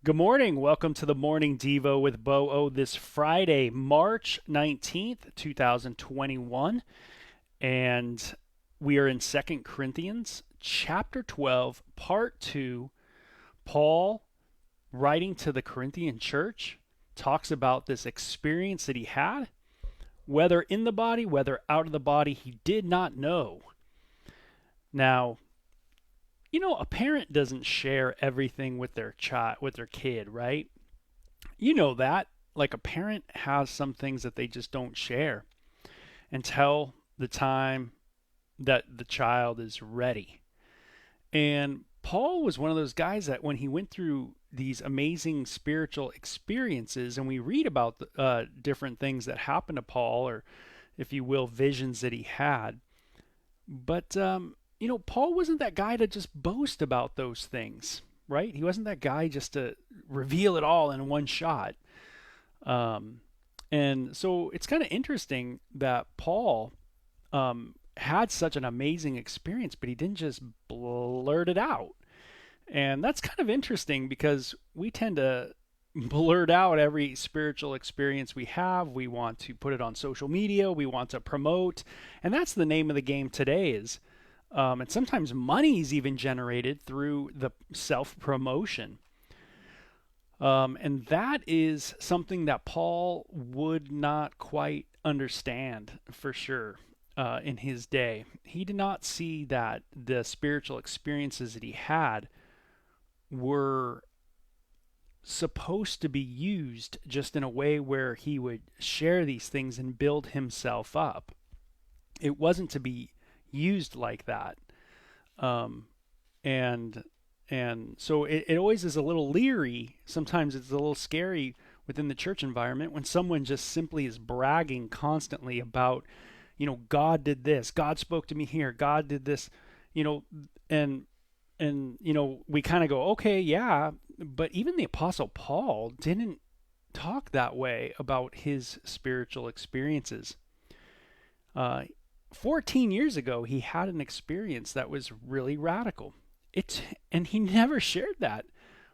Good morning. Welcome to the Morning Devo with Bo O this Friday, March 19th, 2021. And we are in Second Corinthians chapter 12, part 2. Paul, writing to the Corinthian church, talks about this experience that he had, whether in the body, whether out of the body, he did not know. Now, a parent doesn't share everything with their child, with their kid, right? You know that. Like a parent has some things that they just don't share until the time that the child is ready. And Paul was one of those guys that when he went through these amazing spiritual experiences, and we read about different things that happened to Paul, or if you will, visions that he had. But, Paul wasn't that guy to just boast about those things, right? He wasn't that guy just to reveal it all in one shot. Um, and so it's kind of interesting that Paul had such an amazing experience, but he didn't just blurt it out. And that's kind of interesting because we tend to blurt out every spiritual experience we have. We want to put it on social media. We want to promote. And that's the name of the game today is, and sometimes money is even generated through the self promotion. And that is something that Paul would not quite understand for sure in his day. He did not see that the spiritual experiences that he had were supposed to be used just in a way where he would share these things and build himself up. It wasn't to be used like that. Um, and and so it always is a little leery. Sometimes it's a little scary within the church environment when someone just simply is bragging constantly about, God did this, God spoke to me here, God did this, you know, and we kind of go, okay, yeah, but even the apostle Paul didn't talk that way about his spiritual experiences. Uh, 14 years ago, he had an experience that was really radical. And he never shared that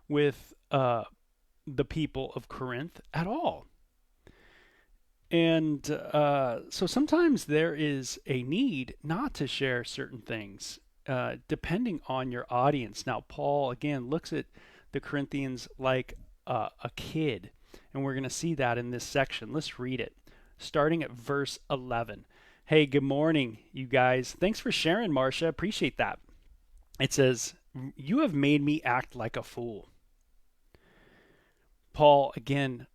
with the people of Corinth at all. And so sometimes there is a need not to share certain things, depending on your audience. Now, Paul again looks at the Corinthians like a kid, and we're going to see that in this section. Let's read it, starting at verse 11. Hey, good morning, you guys. Thanks for sharing, Marcia. Appreciate that. It says, "You have made me act like a fool." Paul, again,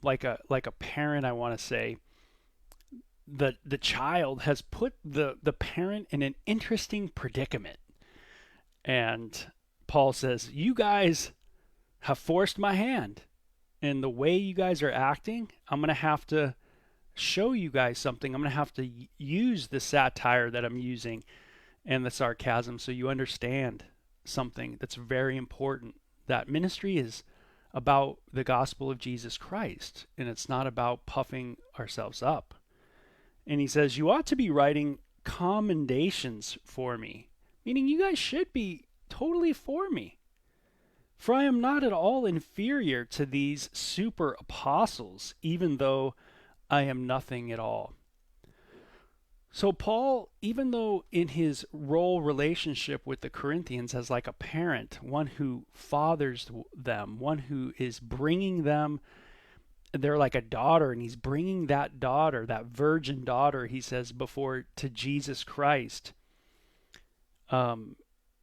like a parent, I want to say, the child has put the parent in an interesting predicament. And Paul says, "You guys have forced my hand. And the way you guys are acting, I'm going to have to show you guys something. I'm going to have to use the satire that I'm using and the sarcasm so you understand something that's very important. That ministry is about the gospel of Jesus Christ, and it's not about puffing ourselves up." And he says, "You ought to be writing commendations for me," meaning you guys should be totally for me. "For I am not at all inferior to these super apostles, even though I am nothing at all." So Paul, even though in his role relationship with the Corinthians as like a parent, one who fathers them, one who is bringing them, they're like a daughter, and he's bringing that daughter, that virgin daughter, he says, before to Jesus Christ.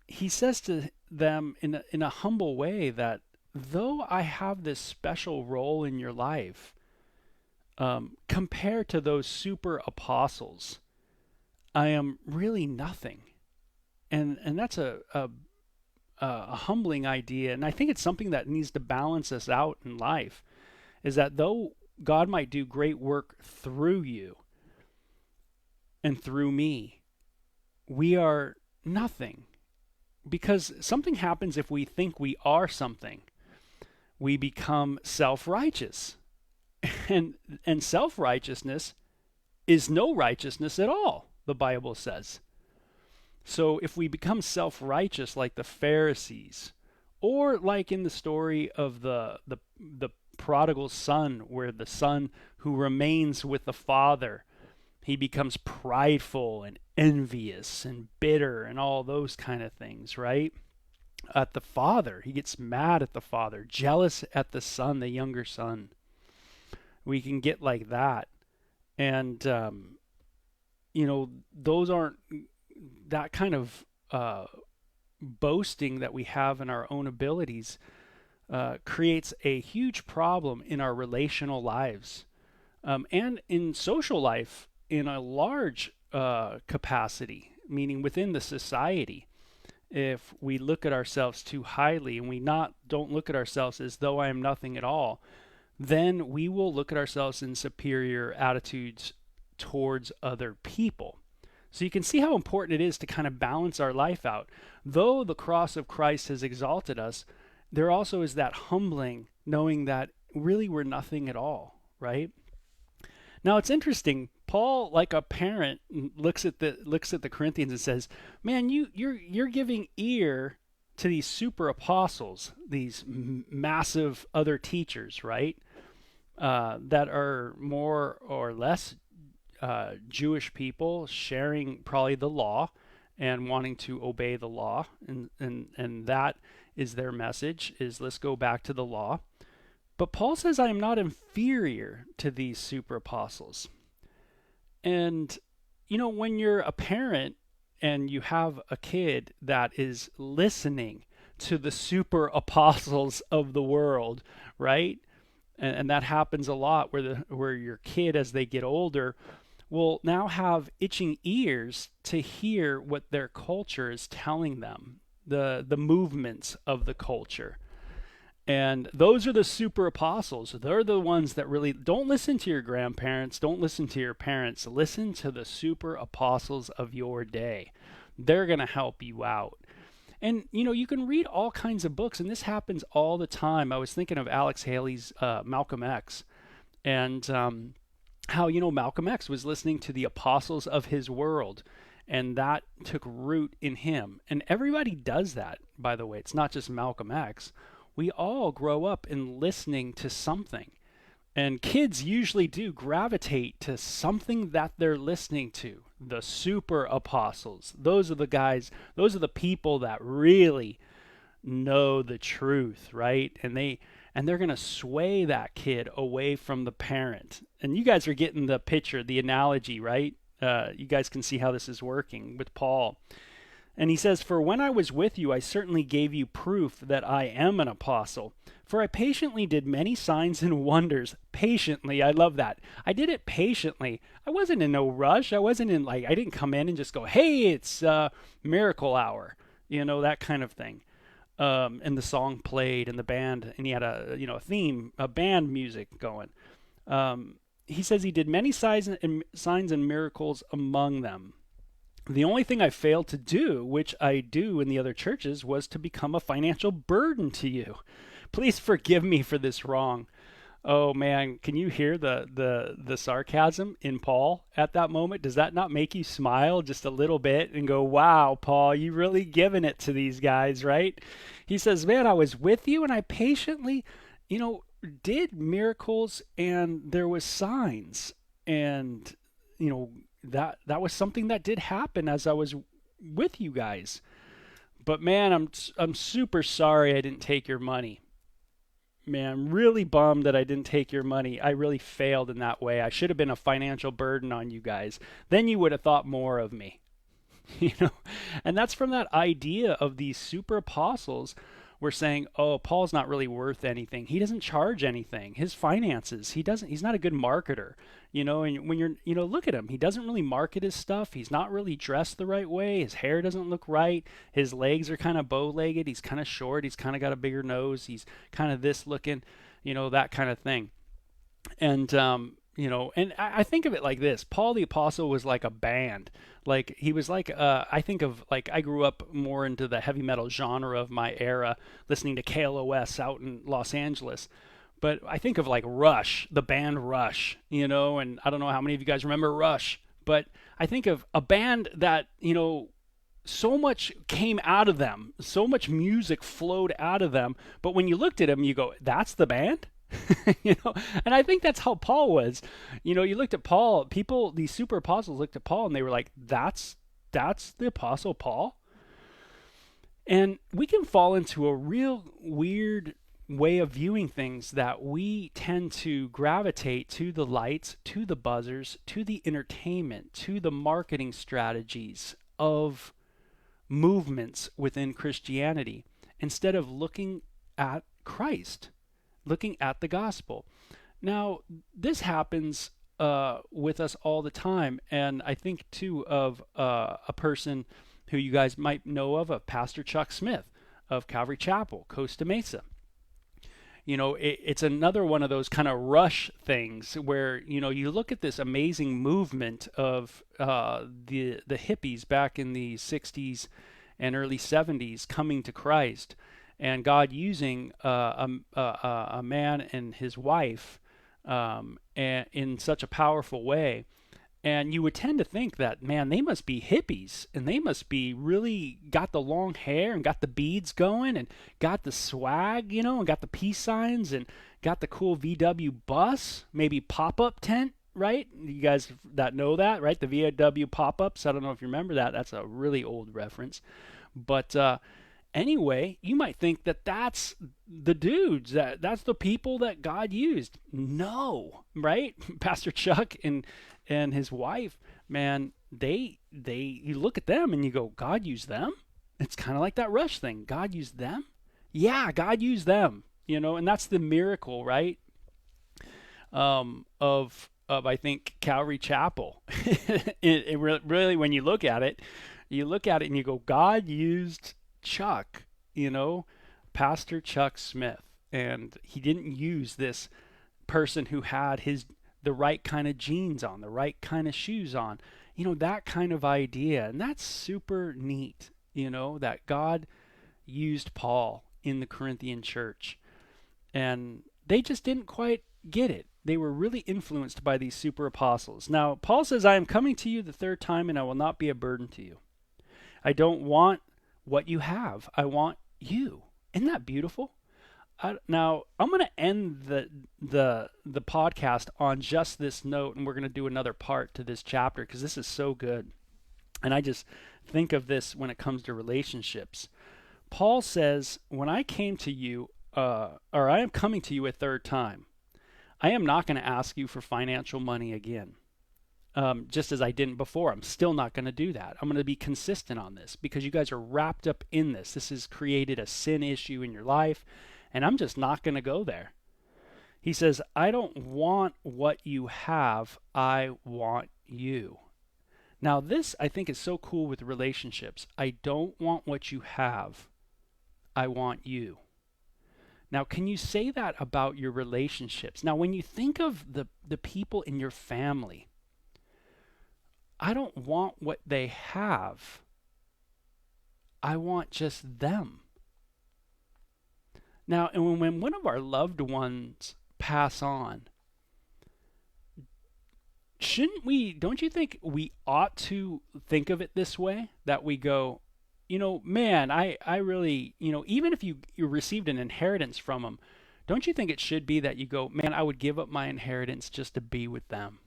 He says to them in a humble way that though I have this special role in your life, compared to those super apostles, I am really nothing. And that's a humbling idea. And I think it's something that needs to balance us out in life, is that though God might do great work through you and through me, we are nothing. Because something happens if we think we are something. We become self-righteous. And self-righteousness is no righteousness at all, the Bible says. So if we become self-righteous like the Pharisees Or like in the story of the prodigal son, where the son who remains with the father, he becomes prideful and envious and bitter and all those kind of things, right? At the father, he gets mad at the father, jealous at the son, the younger son. We can get like that. And those aren't that kind of boasting that we have in our own abilities creates a huge problem in our relational lives, and in social life in a large capacity, meaning within the society. If we look at ourselves too highly and we not don't look at ourselves as though I am nothing at all, then we will look at ourselves in superior attitudes towards other people. So you can see how important it is to kind of balance our life out. Though the cross of Christ has exalted us, there also is that humbling, knowing that really we're nothing at all, right? Now it's interesting. Paul, like a parent, looks at the Corinthians and says, "Man, you're giving ear to these super apostles, these massive other teachers, right? That are more or less Jewish people sharing probably the law and wanting to obey the law, and that is their message: is let's go back to the law." But Paul says, "I am not inferior to these super apostles." And when you're a parent and you have a kid that is listening to the super apostles of the world, right? And that happens a lot, where your kid, as they get older, will now have itching ears to hear what their culture is telling them, the movements of the culture. And those are the super apostles. They're the ones that really don't listen to your grandparents, don't listen to your parents. Listen to the super apostles of your day. They're going to help you out. And you can read all kinds of books, and this happens all the time. I was thinking of Alex Haley's Malcolm X, and how Malcolm X was listening to the apostles of his world, and that took root in him. And everybody does that, by the way. It's not just Malcolm X. We all grow up in listening to something. And kids usually do gravitate to something that they're listening to. The super apostles. Those are the guys, those are the people that really know the truth, right? And they're going to sway that kid away from the parent. And you guys are getting the picture, the analogy, right? You guys can see how this is working with Paul. And he says, "For when I was with you, I certainly gave you proof that I am an apostle. For I patiently did many signs and wonders." Patiently, I love that. I did it patiently. I wasn't in no rush. I didn't come in and just go, "Hey, it's miracle hour," that kind of thing. And the song played, and the band, and he had a theme, a band music going. He says he did many signs and miracles among them. The only thing I failed to do, which I do in the other churches, was to become a financial burden to you. Please forgive me for this wrong. Oh man, can you hear the sarcasm in Paul at that moment? Does that not make you smile just a little bit and go, "Wow, Paul, you really giving it to these guys," right? He says, "Man, I was with you and I patiently, did miracles, and there was signs, and that was something that did happen as I was with you guys. But man, I'm super sorry I didn't take your money. Man, I'm really bummed that I didn't take your money. I really failed in that way. I should have been a financial burden on you guys. Then you would have thought more of me." And that's from that idea of these super apostles. We're saying, "Oh, Paul's not really worth anything. He doesn't charge anything. His finances, he's not a good marketer." And when look at him. He doesn't really market his stuff. He's not really dressed the right way. His hair doesn't look right. His legs are kind of bow-legged. He's kind of short. He's kind of got a bigger nose. He's kind of this looking, that kind of thing. And and I think of it like this. Paul the Apostle was like a band. Like he was like, I think of, like, I grew up more into the heavy metal genre of my era, listening to KLOS out in Los Angeles. But I think of like Rush, the band Rush, and I don't know how many of you guys remember Rush, but I think of a band that, so much came out of them, so much music flowed out of them. But when you looked at them, you go, "That's the band." And I think that's how Paul was. You looked at Paul, people, these super apostles looked at Paul and they were like, that's the apostle Paul. And we can fall into a real weird way of viewing things, that we tend to gravitate to the lights, to the buzzers, to the entertainment, to the marketing strategies of movements within Christianity, instead of looking at Christ, looking at the gospel. Now, this happens with us all the time, and I think too of a person who you guys might know of Pastor Chuck Smith of Calvary Chapel, Costa Mesa. It's another one of those kind of rush things where, you look at this amazing movement of the hippies back in the 60s and early 70s coming to Christ, and God using a man and his wife in such a powerful way. And you would tend to think that, man, they must be hippies and they must be really got the long hair and got the beads going and got the swag, and got the peace signs and got the cool VW bus, maybe pop-up tent, right? You guys that know that, right? The VW pop-ups. I don't know if you remember that. That's a really old reference. But anyway, you might think that that's the dudes, that's the people that God used. No, right? Pastor Chuck and his wife, man, you look at them and you go, God used them? It's kind of like that Rush thing. God used them? Yeah, God used them, and that's the miracle, right? Of I think Calvary Chapel. it really, when you look at it and you go, God used Chuck, Pastor Chuck Smith, and he didn't use this person who had the right kind of jeans on, the right kind of shoes on, that kind of idea. And that's super neat, that God used Paul in the Corinthian church. And they just didn't quite get it. They were really influenced by these super apostles. Now, Paul says, I am coming to you the third time, and I will not be a burden to you. I don't want what you have. I want you. Isn't that beautiful? Now, I'm going to end the podcast on just this note, and we're going to do another part to this chapter because this is so good. And I just think of this when it comes to relationships. Paul says, when I came to you, or I am coming to you a third time, I am not going to ask you for financial money again. Just as I didn't before. I'm still not going to do that. I'm going to be consistent on this because you guys are wrapped up in this. This has created a sin issue in your life, and I'm just not going to go there. He says, I don't want what you have. I want you. Now, this I think is so cool with relationships. I don't want what you have. I want you. Now, can you say that about your relationships? Now, when you think of the people in your family, I don't want what they have. I want just them. Now, and when one of our loved ones pass on, don't you think we ought to think of it this way? That we go, man, I really, even if you received an inheritance from them, don't you think it should be that you go, man, I would give up my inheritance just to be with them?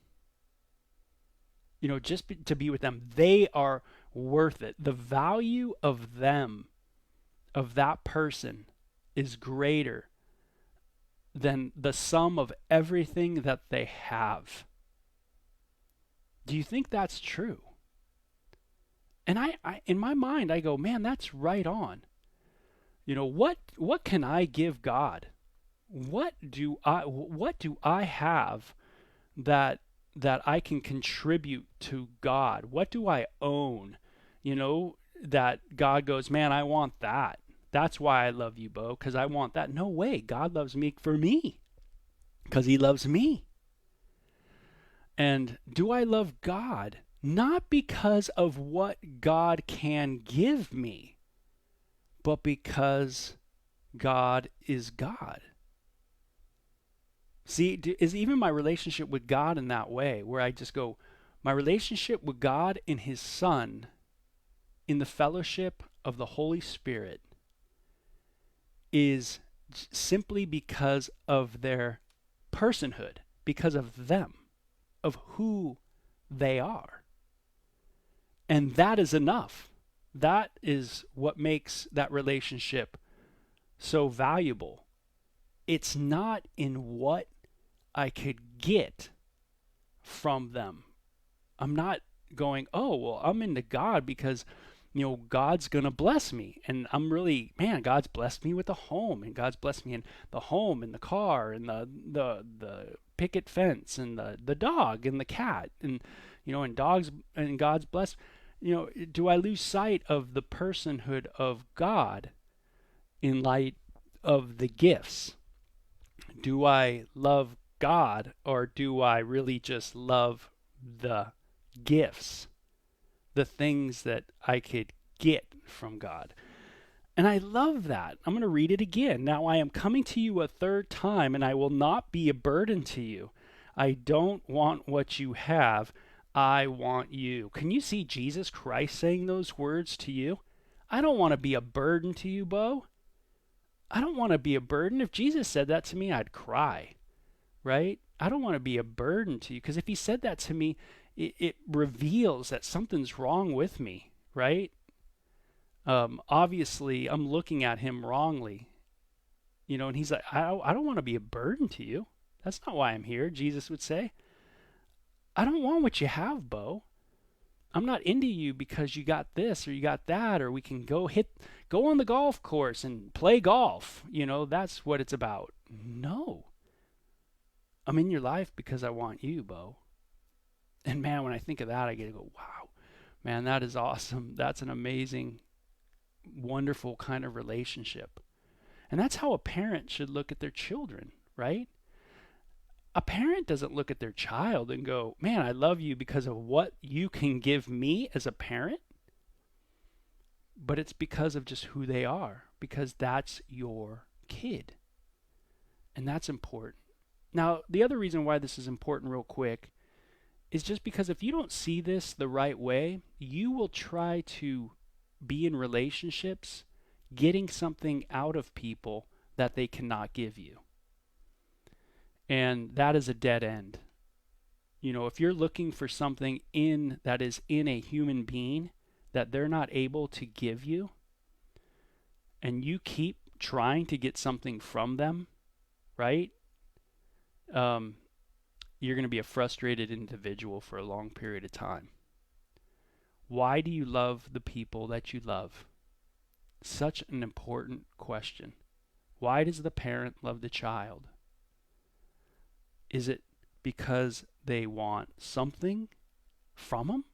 To be with them. They are worth it. The value of them, of that person, is greater than the sum of everything that they have. Do you think that's true? And I in my mind, I go, man, that's right on. What can I give God? What do I have that I can contribute to God? What do I own? That God goes, man, I want that. That's why I love you, Bo, because I want that. No way. God loves me for me, because he loves me. And do I love God? Not because of what God can give me, but because God is God. See, is even my relationship with God in that way, where I just go, my relationship with God and his Son in the fellowship of the Holy Spirit is simply because of their personhood, because of them, of who they are. And that is enough. That is what makes that relationship so valuable. It's not in what I could get from them. I'm not going, oh, well, I'm into God because, God's going to bless me. And I'm really, man, God's blessed me with a home, and God's blessed me in the home and the car and the picket fence and the dog and the cat and, and dogs, and God's blessed. Do I lose sight of the personhood of God in light of the gifts? Do I love God, or do I really just love the gifts, the things that I could get from God? And I love that. I'm going to read it again. Now I am coming to you a third time, and I will not be a burden to you. I don't want what you have. I want you. Can you see Jesus Christ saying those words to you? I don't want to be a burden to you, Bo. I don't want to be a burden. If Jesus said that to me, I'd cry, right? I don't want to be a burden to you, because if he said that to me, it reveals that something's wrong with me, right? Obviously, I'm looking at him wrongly, and he's like, I don't want to be a burden to you. That's not why I'm here, Jesus would say. I don't want what you have, Bo. I'm not into you because you got this or you got that, or we can go on the golf course and play golf. That's what it's about. No. I'm in your life because I want you, Bo. And man, when I think of that, I get to go, wow, man, that is awesome. That's an amazing, wonderful kind of relationship. And that's how a parent should look at their children, right? A parent doesn't look at their child and go, man, I love you because of what you can give me as a parent. But it's because of just who they are, because that's your kid. And that's important. Now, the other reason why this is important real quick is just because if you don't see this the right way, you will try to be in relationships getting something out of people that they cannot give you. And that is a dead end. If you're looking for something that is in a human being that they're not able to give you, and you keep trying to get something from them, right? You're going to be a frustrated individual for a long period of time. Why do you love the people that you love? Such an important question. Why does the parent love the child? Is it because they want something from them?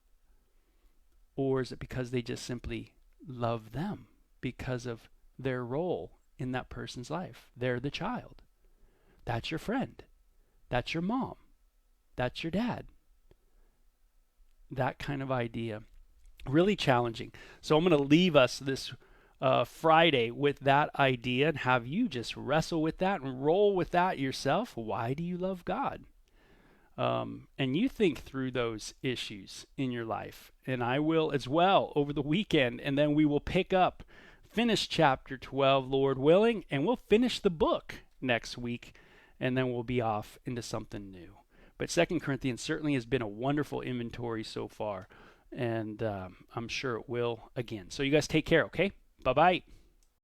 Or is it because they just simply love them because of their role in that person's life? They're the child. That's your friend. That's your mom. That's your dad. That kind of idea. Really challenging. So I'm going to leave us this Friday with that idea and have you just wrestle with that and roll with that yourself. Why do you love God? And you think through those issues in your life. And I will as well over the weekend. And then we will finish chapter 12, Lord willing, and we'll finish the book next week. And then we'll be off into something new. But 2 Corinthians certainly has been a wonderful inventory so far. And I'm sure it will again. So you guys take care, okay? Bye-bye.